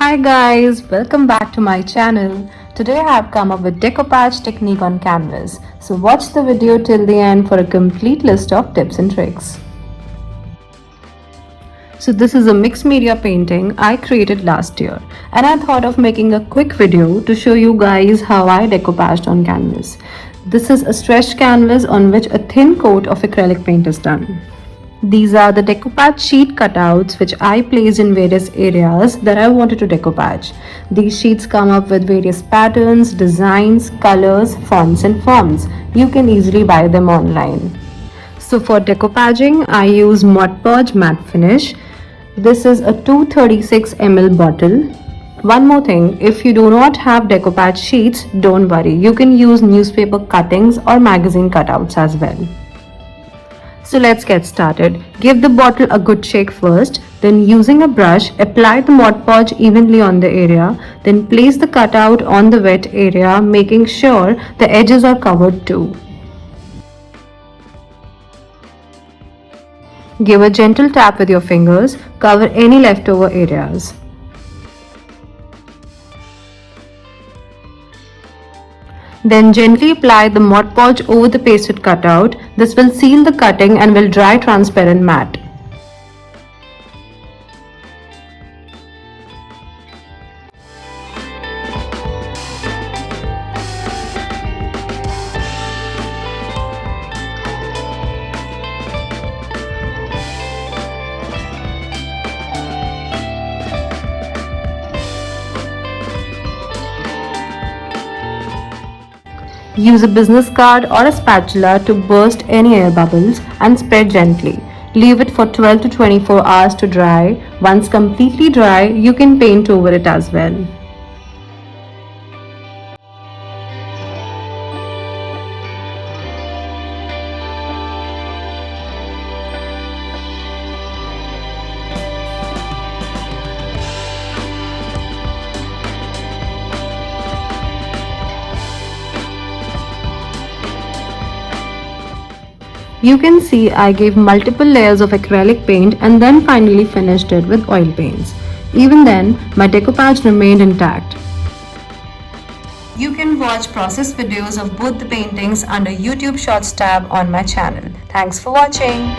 Hi guys, welcome back to my channel. Today I have come up with decoupage technique on canvas. So watch the video till the end for a complete list of tips and tricks. So this is a mixed media painting I created last year and I thought of making a quick video to show you guys how I decoupaged on canvas. This is a stretched canvas on which a thin coat of acrylic paint is done. These are the decoupage sheet cutouts which I placed in various areas that I wanted to decoupage. These sheets come up with various patterns, designs, colors, fonts and forms. You can easily buy them online. So for decoupaging, I use Podge matte finish. This is a 236 ml bottle. One more thing, if you do not have decoupage sheets, don't worry. You can use newspaper cuttings or magazine cutouts as well. So let's get started. Give the bottle a good shake first, then using a brush, apply the Mod Podge evenly on the area, then place the cutout on the wet area, making sure the edges are covered too. Give a gentle tap with your fingers, cover any leftover areas. Then gently apply the Mod Podge over the pasted cutout. This will seal the cutting and will dry transparent matte. Use a business card or a spatula to burst any air bubbles and spread gently. Leave it for 12 to 24 hours to dry. Once completely dry, you can paint over it as well. You can see I gave multiple layers of acrylic paint and then finally finished it with oil paints. Even then, my decoupage remained intact. You can watch process videos of both the paintings under YouTube Shorts tab on my channel. Thanks for watching.